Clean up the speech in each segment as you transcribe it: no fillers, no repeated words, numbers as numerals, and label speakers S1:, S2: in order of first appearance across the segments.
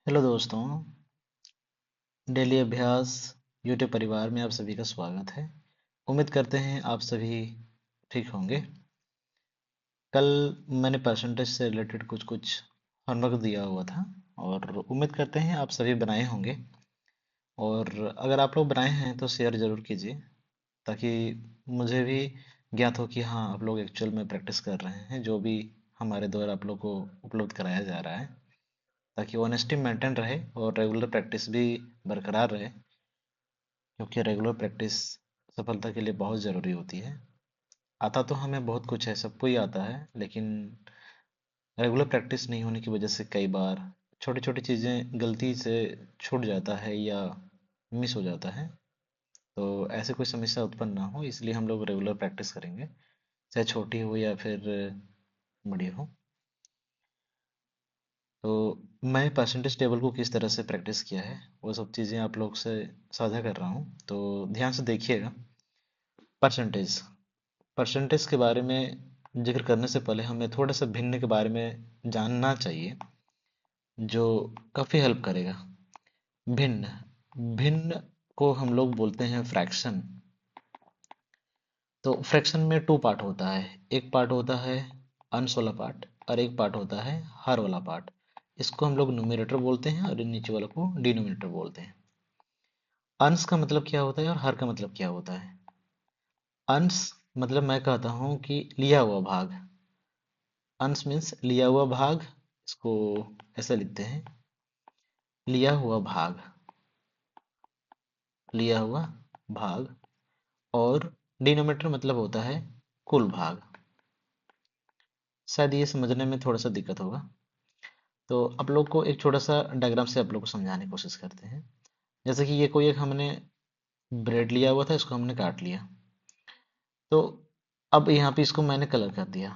S1: Hello दोस्तों। Daily अभ्यास YouTube परिवार में आप सभी का स्वागत है। उम्मीद करते हैं आप सभी ठीक होंगे। कल मैंने परसेंटेज से रिलेटेड कुछ कुछ होमवर्क दिया हुआ था और उम्मीद करते हैं आप सभी बनाए होंगे। और अगर आप लोग बनाए हैं तो शेयर ज़रूर कीजिए ताकि मुझे भी ज्ञात हो कि हाँ आप लोग एक्चुअल में प्रैक्टिस कर रहे हैं जो भी हमारे द्वारा आप लोग को उपलब्ध कराया जा रहा है, ताकि ऑनेस्टी मेंटेन रहे और रेगुलर प्रैक्टिस भी बरकरार रहे, क्योंकि रेगुलर प्रैक्टिस सफलता के लिए बहुत ज़रूरी होती है। आता तो हमें बहुत कुछ है, सबको ही आता है, लेकिन रेगुलर प्रैक्टिस नहीं होने की वजह से कई बार छोटी छोटी चीज़ें गलती से छूट जाता है या मिस हो जाता है। तो ऐसे कोई समस्या उत्पन्न ना हो इसलिए हम लोग रेगुलर प्रैक्टिस करेंगे, चाहे छोटी हो या फिर बड़ी हो। तो मैं परसेंटेज टेबल को किस तरह से प्रैक्टिस किया है वो सब चीज़ें आप लोग से साझा कर रहा हूँ, तो ध्यान से देखिएगा। परसेंटेज परसेंटेज के बारे में जिक्र करने से पहले हमें थोड़ा सा भिन्न के बारे में जानना चाहिए, जो काफ़ी हेल्प करेगा। भिन्न भिन्न को हम लोग बोलते हैं फ्रैक्शन। तो फ्रैक्शन में टू पार्ट होता है। एक पार्ट होता है अंश वाला पार्ट और एक पार्ट होता है हर वाला पार्ट। इसको हम लोग न्यूमरेटर बोलते हैं और नीचे वाला को डिनोमिनेटर बोलते हैं। अंश का मतलब क्या होता है और हर का मतलब क्या होता है? अंश मतलब मैं कहता हूँ कि लिया हुआ भाग। अंश मीन्स लिया हुआ भाग। इसको ऐसे लिखते हैं, लिया हुआ भाग, लिया हुआ भाग। और डिनोमिनेटर मतलब होता है कुल भाग। शायद ये समझने में थोड़ा सा दिक्कत होगा, तो आप लोग को एक छोटा सा डायग्राम से आप लोग को समझाने की कोशिश करते हैं। जैसे कि ये कोई एक हमने ब्रेड लिया हुआ था, इसको हमने काट लिया। तो अब यहाँ पे इसको मैंने कलर कर दिया।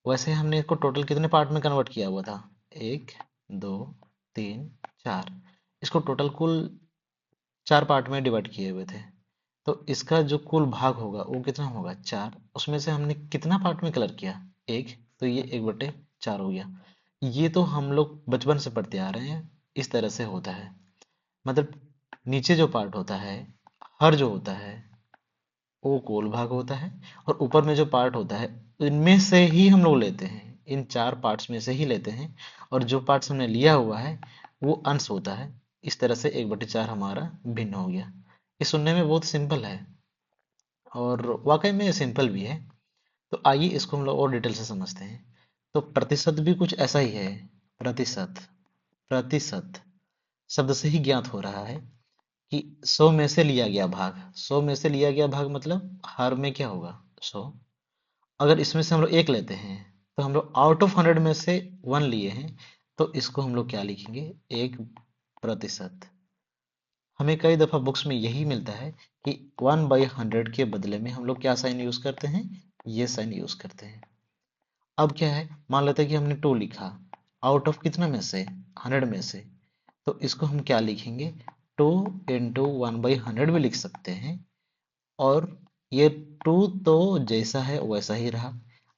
S1: वैसे हमने इसको टोटल कितने पार्ट में कन्वर्ट किया हुआ था? एक, दो, तीन, चार। इसको टोटल कुल चार पार्ट में डिवाइड किए हुए थे। तो इसका जो कुल भाग होगा वो कितना होगा? चार। उसमें से हमने कितना पार्ट में कलर किया? एक। तो ये 1/4 हो गया। ये तो हम लोग बचपन से पढ़ते आ रहे हैं, इस तरह से होता है। मतलब नीचे जो पार्ट होता है, हर जो होता है, वो कोल भाग होता है। और ऊपर में जो पार्ट होता है, इनमें से ही हम लोग लेते हैं, इन चार पार्ट्स में से ही लेते हैं। और जो पार्ट्स हमने लिया हुआ है वो अंश होता है। इस तरह से 1/4 हमारा भिन्न हो गया। ये सुनने में बहुत सिंपल है और वाकई में सिंपल भी है। तो आइए इसको हम लोग और डिटेल से समझते हैं। तो प्रतिशत भी कुछ ऐसा ही है। प्रतिशत प्रतिशत शब्द से ही ज्ञात हो रहा है कि 100 में से लिया गया भाग। 100 में से लिया गया भाग मतलब हर में क्या होगा? 100। अगर इसमें से हम लोग एक लेते हैं तो हम लोग आउट ऑफ 100 में से वन लिए हैं, तो इसको हम लोग क्या लिखेंगे? 1%। हमें कई दफा बुक्स में यही मिलता है कि 1/100 के बदले में हम लोग क्या साइन यूज करते हैं? ये साइन यूज करते हैं। अब क्या है, मान लेते हैं कि हमने 2 लिखा, आउट ऑफ कितना में से? 100 में से। तो इसको हम क्या लिखेंगे? 2 × 1/100 भी लिख सकते हैं। और ये 2 तो जैसा है वैसा ही रहा।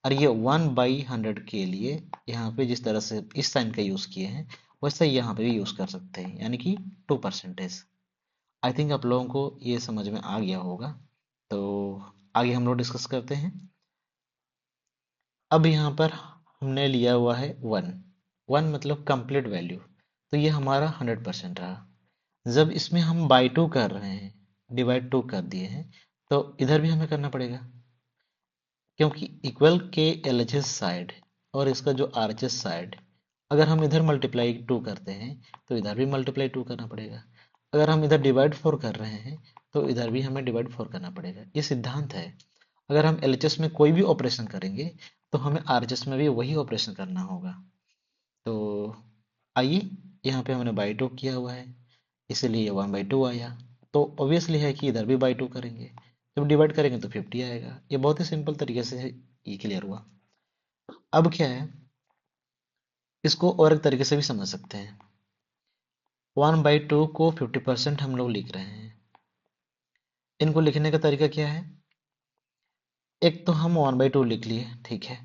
S1: और ये 1/100 के लिए यहाँ पे जिस तरह से इस साइन का यूज किए हैं वैसा ही यहाँ पे भी यूज कर सकते हैं, यानी कि 2%। आई थिंक आप लोगों को ये समझ में आ गया होगा। तो आगे हम लोग डिस्कस करते हैं। अब यहाँ पर हमने लिया हुआ है 1। 1 मतलब कंप्लीट वैल्यू। तो ये हमारा 100% रहा। जब इसमें हम बाई 2 कर रहे हैं, डिवाइड 2 कर दिए हैं, तो इधर भी हमें करना पड़ेगा, क्योंकि इक्वल के एलएचएस साइड और इसका जो आरएचएस साइड, अगर हम इधर मल्टीप्लाई 2 करते हैं तो इधर भी मल्टीप्लाई 2 करना पड़ेगा। अगर हम इधर डिवाइड 4 कर रहे हैं तो इधर भी हमें डिवाइड 4 करना पड़ेगा। ये सिद्धांत है। अगर हम एलएचएस में कोई भी ऑपरेशन करेंगे तो हमें आरएचएस में भी वही ऑपरेशन करना होगा। तो आइए, यहाँ पे हमने बाई 2 किया हुआ है, इसीलिए 1/2 आया। तो ऑब्वियसली है कि इधर भी बाई 2 करेंगे, जब डिवाइड करेंगे तो 50 आएगा। ये बहुत ही सिंपल तरीके से ये क्लियर हुआ। अब क्या है, इसको और एक तरीके से भी समझ सकते हैं। 1/2 को 50% हम लोग लिख रहे हैं। इनको लिखने का तरीका क्या है? एक तो हम 1/2 लिख लिए, ठीक है।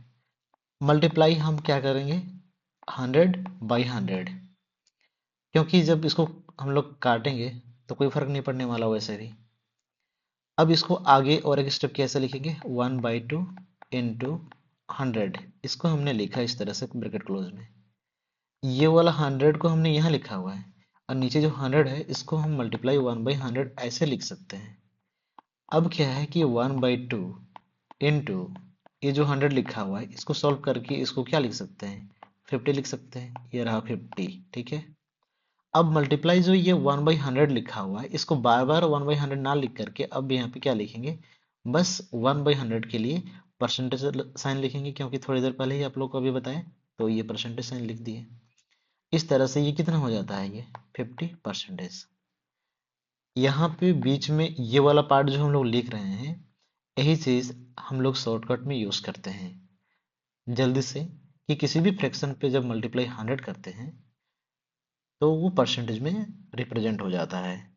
S1: मल्टीप्लाई हम क्या करेंगे? 100/100। क्योंकि जब इसको हम लोग काटेंगे तो कोई फर्क नहीं पड़ने वाला वैसे भी। अब इसको आगे और एक स्टेप कैसे लिखेंगे, 1/2 इंटू 100, इसको हमने लिखा इस तरह से ब्रैकेट क्लोज में। ये वाला 100 को हमने यहाँ लिखा हुआ है, और नीचे जो 100 है इसको हम मल्टीप्लाई 1/100 ऐसे लिख सकते हैं। अब क्या है कि 1/2 इंटू ये जो 100 लिखा हुआ है इसको सॉल्व करके इसको क्या लिख सकते हैं, 50 लिख सकते हैं। ये रहा 50, ठीक है। अब मल्टीप्लाई जो ये 1/100 लिखा हुआ है इसको बार बार 1/100 ना लिख करके अब यहाँ पे क्या लिखेंगे, बस 1/100 के लिए परसेंटेज साइन लिखेंगे, क्योंकि थोड़ी देर पहले ही आप लोग को अभी बताएं, तो ये परसेंटेज साइन लिख दिए। इस तरह से ये कितना हो जाता है, ये 50%। यहाँ पे बीच में ये वाला पार्ट जो हम लोग लिख रहे हैं, यही चीज हम लोग शॉर्टकट में यूज करते हैं जल्दी से, कि किसी भी फ्रैक्शन पे जब मल्टीप्लाई 100 करते हैं तो वो परसेंटेज में रिप्रेजेंट हो जाता है।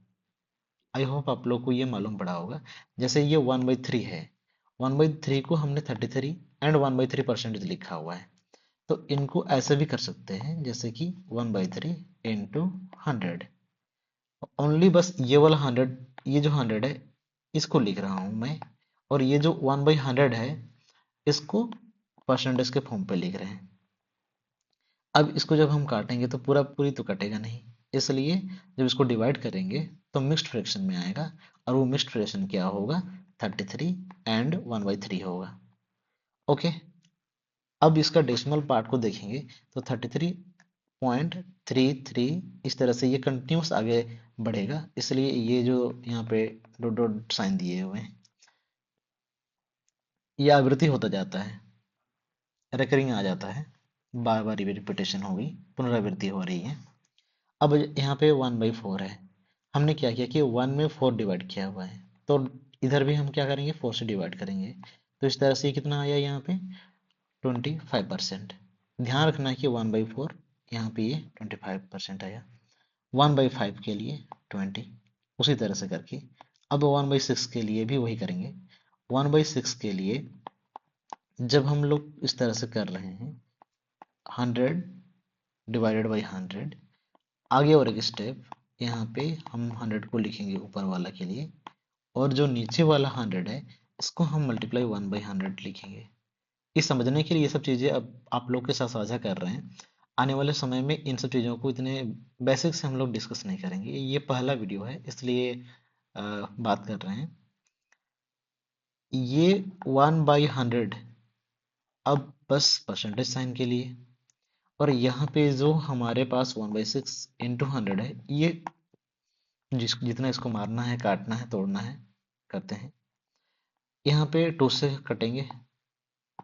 S1: आई होप आप लोग को ये मालूम पड़ा होगा। जैसे ये 1/3 है, 1/3 को हमने 33 एंड 1/3 परसेंटेज लिखा हुआ है, तो इनको ऐसे भी कर सकते हैं जैसे कि 1/3 इंटू 100। ओनली बस ये वाला 100, ये जो 100 है इसको लिख रहा हूं मैं, और ये जो 1/100 है इसको परसेंटेज के फॉर्म पे लिख रहे हैं। अब इसको जब हम काटेंगे तो पूरा पूरी तो कटेगा नहीं, इसलिए जब इसको डिवाइड करेंगे तो मिक्स्ड फ्रैक्शन में आएगा, और वो मिक्स्ड फ्रैक्शन क्या होगा, 33 एंड 1/3 होगा। ओके। अब इसका डेसिमल पार्ट को देखेंगे तो 33.33 इस तरह से ये कंटिन्यूस आगे बढ़ेगा, इसलिए ये जो यहाँ पे डॉट डॉट साइन दिए हुए हैं ये आवृत्ति होता जाता है, रेकरिंग आ जाता है, बार बार रिपीटेशन होगी, पुनरावृत्ति हो रही है। अब यहाँ पे 1/4 है, हमने क्या किया कि 1 में 4 डिवाइड किया हुआ है, तो इधर भी हम क्या करेंगे, 4 से डिवाइड करेंगे, तो इस तरह से ये कितना आया यहाँ पे 25%। ध्यान रखना है कि 1/4 यहाँ पे ये 25% आया, 1/5 के लिए 20, उसी तरह से करके। अब 1/6 के लिए भी वही करेंगे। 1/6 के लिए जब हम लोग इस तरह से कर रहे हैं 100 डिवाइडेड बाई 100, आगे और एक स्टेप, यहाँ पे हम 100 को लिखेंगे ऊपर वाला के लिए, और जो नीचे वाला 100 है इसको हम मल्टीप्लाई 1/100 लिखेंगे। इस समझने के लिए ये सब चीज़ें अब आप लोग के साथ साझा कर रहे हैं। आने वाले समय में इन सब चीज़ों को इतने बेसिक से हम लोग डिस्कस नहीं करेंगे, ये पहला वीडियो है इसलिए बात कर रहे हैं। ये 1/100 अब बस परसेंटेज साइन के लिए, और यहाँ पे जो हमारे पास 1/6 इंटू 100 है, ये जितना इसको मारना है, काटना है, तोड़ना है, करते हैं। यहाँ पे 2 से कटेंगे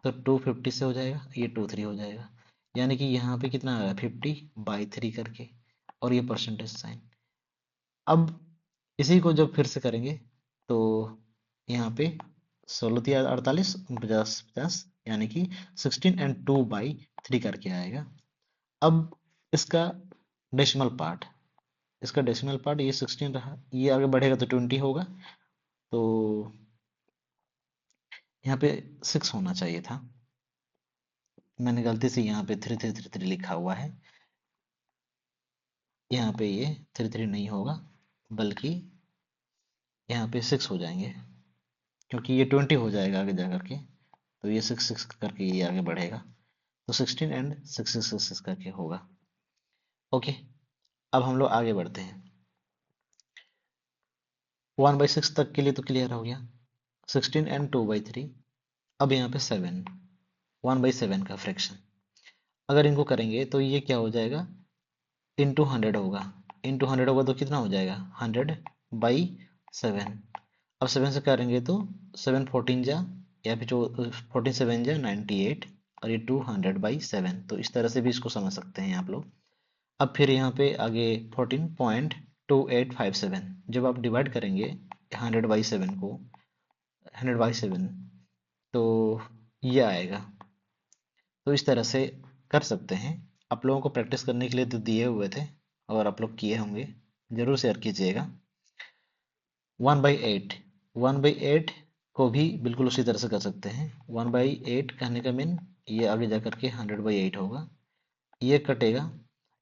S1: तो 250 से हो जाएगा, ये 23 हो जाएगा, यानी कि यहाँ पे कितना आ रहा है 50/3 करके, और ये परसेंटेज साइन। अब इसी को जब फिर से करेंगे तो यहाँ पे 16×3 = 48, 50 यानी कि 16 एंड 2/3 करके आएगा। अब इसका डेसिमल पार्ट, ये 16 रहा, ये आगे बढ़ेगा तो 20 होगा, तो यहाँ पे 6 होना चाहिए था, मैंने गलती से यहाँ पे 3333 लिखा हुआ है, यहाँ पे ये 33 नहीं होगा बल्कि यहाँ पे 6 हो जाएंगे, क्योंकि ये 20 हो जाएगा आगे जा करके, तो ये 6 करके ये आगे बढ़ेगा, तो 16 एंड 6 करके होगा। ओके। अब हम लोग आगे बढ़ते हैं, 1/6 तक के लिए तो क्लियर हो गया, 16 एंड 2/3। अब यहाँ पे 7, 1/7 का फ्रैक्शन, अगर इनको करेंगे तो ये क्या हो जाएगा, इंटू 100 होगा, इंटू 100 होगा तो कितना हो जाएगा 100/7। अब 7 से करेंगे तो 7 14 जा, या फिर जो 14 7 जा 98, और ये 200/7, तो इस तरह से भी इसको समझ सकते हैं आप लोग। अब फिर यहाँ पे आगे 14.2857, जब आप डिवाइड करेंगे 100/7 को, 100/7, तो ये आएगा। तो इस तरह से कर सकते हैं। आप लोगों को प्रैक्टिस करने के लिए तो दिए हुए थे, और आप लोग किए होंगे, जरूर शेयर कीजिएगा। 1/8, 1/8 को भी बिल्कुल उसी तरह से कर सकते हैं। 1/8 कहने का मीन ये आगे जा करके 100/8 होगा, ये कटेगा,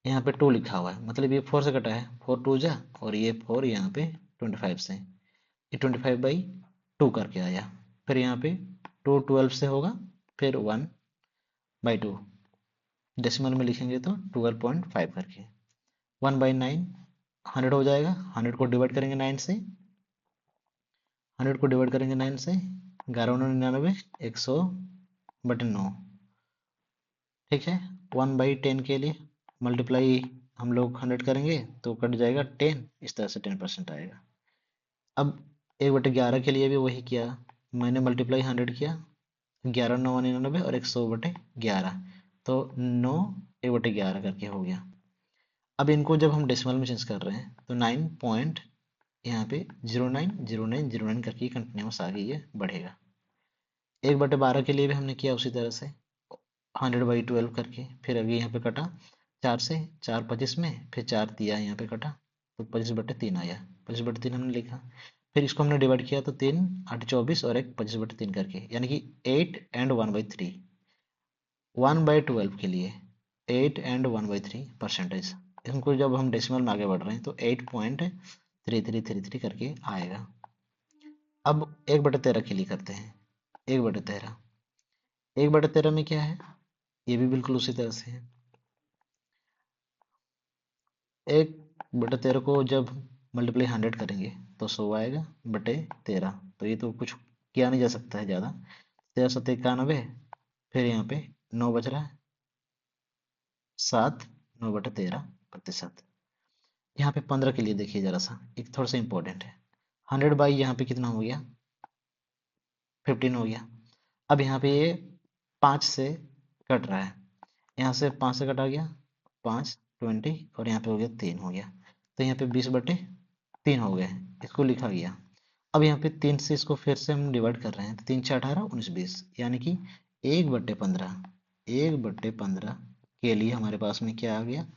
S1: यहाँ पे 2 लिखा हुआ है, मतलब ये 4 से कटा है, 4 2 जा, और ये 4 यहाँ पे 25 से, ये 25/2 करके आया। फिर यहाँ पे 2 12 से होगा, फिर 1/2, डेसिमल में लिखेंगे तो 12.5 करके, 1/9, 100 हो जाएगा। 100 को डिवाइड करेंगे 9 से, 100 को डिवाइड करेंगे 9 से, 11×9 = 100/9, ठीक है। 1/10 के लिए मल्टीप्लाई हम लोग 100 करेंगे तो कट जाएगा 10, इस तरह से 10% आएगा। अब 1/11 के लिए भी वही किया, मैंने मल्टीप्लाई 100 किया, 11×9 = 99 और 100/11, तो 9 1/11 करके हो गया। अब इनको जब हम डेसिमल में चेंज कर रहे हैं तो 9 पॉइंट यहाँ पे 090909 करके कंटिन्यूस आगे ये बढ़ेगा। 1/12 के लिए भी हमने किया उसी तरह से, 100/12 करके, फिर अभी यहाँ पे कटा 4 से, 4 25 में, फिर 4 दिया यहाँ पे कटा, तो 25/3 आया, 25/3 हमने लिखा। फिर इसको हमने डिवाइड किया तो 3 8 24 और एक 25/3 करके, यानी कि 8 एंड 1/3, 1/12 के लिए 8 एंड 1/3%। इनको जब हम डेसिमल में आगे बढ़ रहे हैं तो 8.3333 करके आएगा। अब 1/13 के लिए करते हैं, 1/13, 1/13 में क्या है, ये भी बिल्कुल उसी तरह से है। 1/13 को जब मल्टीप्लाई 100 करेंगे तो 100 आएगा बटे 13, तो ये तो कुछ किया नहीं जा सकता है ज़्यादा, 13 7 91, फिर यहाँ पे 9 बच रहा है, 7, 9/13%। यहाँ पे 15 के लिए देखिए जरा सा, एक थोड़ा सा इंपॉर्टेंट है, 100 यहाँ पे कितना हो गया, 15 हो गया। अब यहाँ पे ये 5 से कट रहा है, यहाँ से 5 से कटा गया, 5 20, और यहाँ पे हो गया 3 हो गया, तो यहाँ पे 20/3 हो गए, इसको लिखा गया। अब यहाँ पे 3 से इसको फिर से हम डिवाइड कर रहे हैं, तो 3 6 18 19 20, यानी कि 1/15, 1/15 के लिए हमारे पास में क्या आ गया,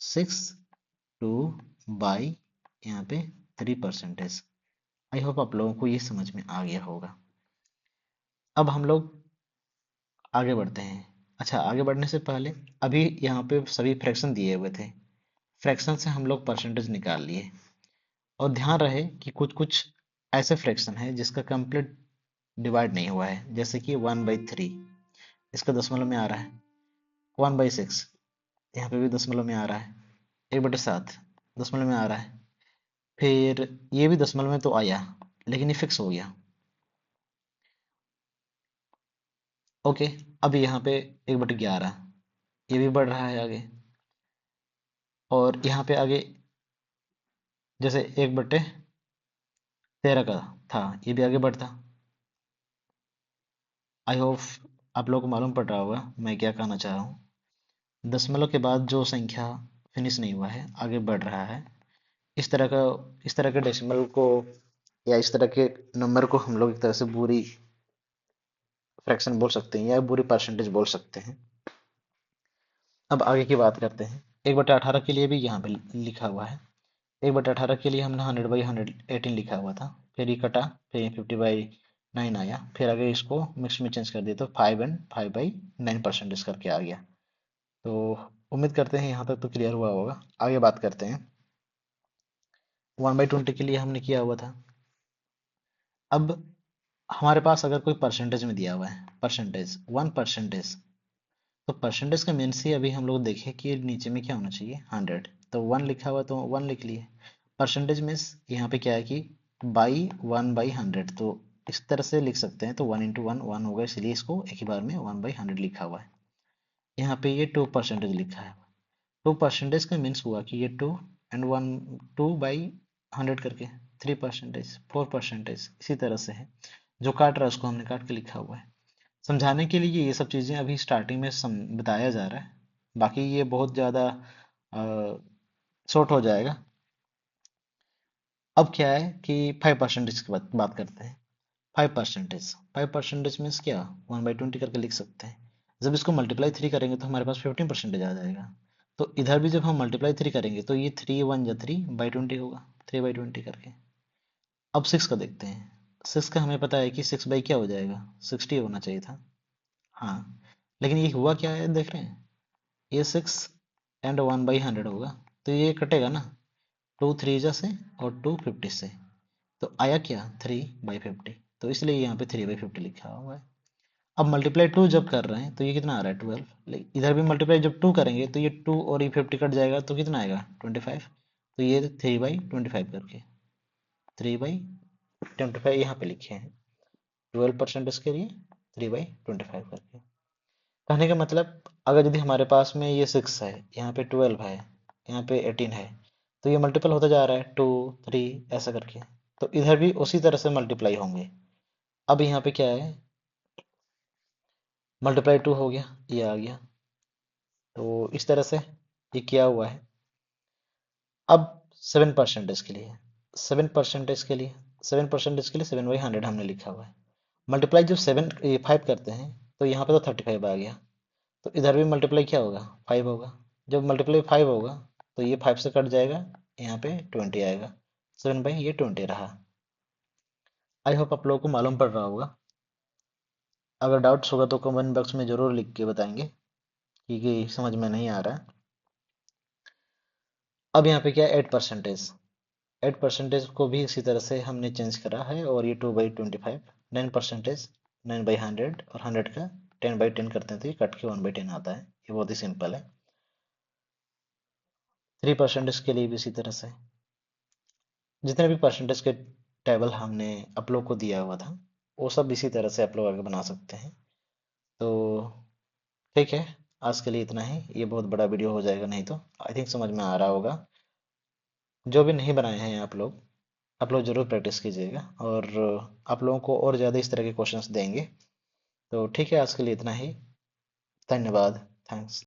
S1: 62 यहाँ पे 3%। आई होप आप लोगों को ये समझ में आ गया होगा। अब हम लोग आगे बढ़ते हैं। अच्छा, आगे बढ़ने से पहले अभी यहाँ पे सभी फ्रैक्शन दिए हुए थे, फ्रैक्शन से हम लोग परसेंटेज निकाल लिए, और ध्यान रहे कि कुछ कुछ ऐसे फ्रैक्शन है जिसका कंप्लीट डिवाइड नहीं हुआ है, जैसे कि 1/3 इसका दशमलव में आ रहा है, 1/6 यहाँ पे भी दशमलव में आ रहा है, 1/7 दशमलव में आ रहा है, फिर ये भी दशमलव में तो आया लेकिन ये फिक्स हो गया। ओके, अब यहाँ पे 1/11 ये भी बढ़ रहा है आगे, और यहाँ पे आगे जैसे 1/13 का था, ये भी आगे बढ़ता। आई होप आप लोगों को मालूम पड़ रहा होगा मैं क्या कहना चाह रहा हूँ। दशमलव के बाद जो संख्या फिनिश नहीं हुआ है आगे बढ़ रहा है, इस तरह का, इस तरह के डेसिमल को या इस तरह के नंबर को हम लोग एक तरह से बुरी फ्रैक्शन बोल सकते हैं या बुरी परसेंटेज बोल सकते हैं। अब आगे की बात करते हैं। 1/18 के लिए भी यहाँ पे लिखा हुआ है, 1/18 के लिए हमने 100/118 लिखा हुआ था, फिर ये कटा, फिर ये 50/9 आया, फिर आगे इसको मिक्स में चेंज कर दिया तो 5 एंड 5/9% करके आ गया। तो उम्मीद करते हैं यहाँ तक तो क्लियर हुआ होगा। आगे बात करते हैं, 1/20 के लिए हमने किया हुआ था। अब हमारे पास अगर कोई परसेंटेज में दिया हुआ है, परसेंटेज 1%, तो परसेंटेज का मीन्स ही अभी हम लोग देखें कि नीचे में क्या होना चाहिए, 100, तो 1 लिखा हुआ तो 1 लिख लिए। परसेंटेज मीन्स यहाँ पे क्या है कि बाई 1/100, तो इस तरह से लिख सकते हैं, तो 1 × 1 1 होगा, इसलिए इसको एक ही बार में 1/100 लिखा हुआ है। यहाँ पे ये 2% लिखा है, 2% का मीन्स हुआ कि ये 2 एंड 1 2/100 करके 3%, 4%, इसी तरह से है, जो काट रहा है उसको हमने काट के लिखा हुआ है। समझाने के लिए ये सब चीज़ें अभी स्टार्टिंग में बताया जा रहा है, बाकी ये बहुत ज़्यादा शॉर्ट हो जाएगा। अब क्या है कि 5% की बात करते हैं। 5%, 5% मीन्स क्या, 1/20 करके लिख सकते हैं। जब इसको मल्टीप्लाई 3 करेंगे तो हमारे पास 15% आ जाएगा, तो इधर भी जब हम मल्टीप्लाई 3 करेंगे तो ये 3 1 जा 3/20 होगा, 3/20 करके। अब 6 का देखते हैं, 6 का हमें पता है कि 6 बाई क्या हो जाएगा, 60 होना चाहिए था। हाँ, लेकिन ये हुआ क्या है देख रहे हैं, ये 6 एंड 1/100 होगा, तो ये कटेगा ना, 2 3 से और 2 50 से, तो आया क्या 3/50, तो इसलिए यहाँ पे 3/50 लिखा हुआ है। अब मल्टीप्लाई 2 जब कर रहे हैं तो ये कितना आ रहा है 12, इधर भी मल्टीप्लाई जब 2 करेंगे तो ये 2 और ये 50 कट जाएगा तो कितना आएगा 25, तो ये 3/25 करके 3/25 यहाँ पे लिखे हैं, 12% इसके लिए 3/25 करके। कहने का मतलब अगर यदि हमारे पास में ये 6 है, यहाँ पे 12 है, यहाँ पे 18 है, तो ये मल्टीपल होता जा रहा है 2 3 ऐसा करके, तो इधर भी उसी तरह से मल्टीप्लाई होंगे। अब यहाँ पे क्या है, मल्टीप्लाई 2 हो गया, ये आ गया, तो इस तरह से ये किया हुआ है। अब 7% के लिए, 7% के लिए 7% के लिए 7/100 हमने लिखा हुआ है। मल्टीप्लाई जब 5 करते हैं तो यहाँ पे तो 35 आ गया, तो इधर भी मल्टीप्लाई क्या होगा 5 होगा, जब मल्टीप्लाई 5 होगा तो ये 5 से कट जाएगा, यहाँ पे 20 आएगा, 7/20 रहा। आई होप आप लोगों को मालूम पड़ रहा होगा। अगर डाउट्स होगा तो कमेंट बॉक्स में ज़रूर लिख के बताएंगे कि समझ में नहीं आ रहा है। अब यहाँ पे क्या है 8%, 8% को भी इसी तरह से हमने चेंज करा है, और ये 2/25, 9%, 9/100, और 100 का 10/10 करते हैं तो ये कट के 1/10 आता है, ये बहुत ही सिंपल है। 3% के लिए भी इसी तरह से, जितने भी परसेंटेज के टेबल हमने आप लोग को दिया हुआ था वो सब इसी तरह से आप लोग आगे बना सकते हैं। तो ठीक है, आज के लिए इतना ही, ये बहुत बड़ा वीडियो हो जाएगा नहीं तो। आई थिंक समझ में आ रहा होगा। जो भी नहीं बनाए हैं आप लोग जरूर प्रैक्टिस कीजिएगा, और आप लोगों को और ज़्यादा इस तरह के क्वेश्चंस देंगे। तो ठीक है, आज के लिए इतना ही। धन्यवाद। थैंक्स।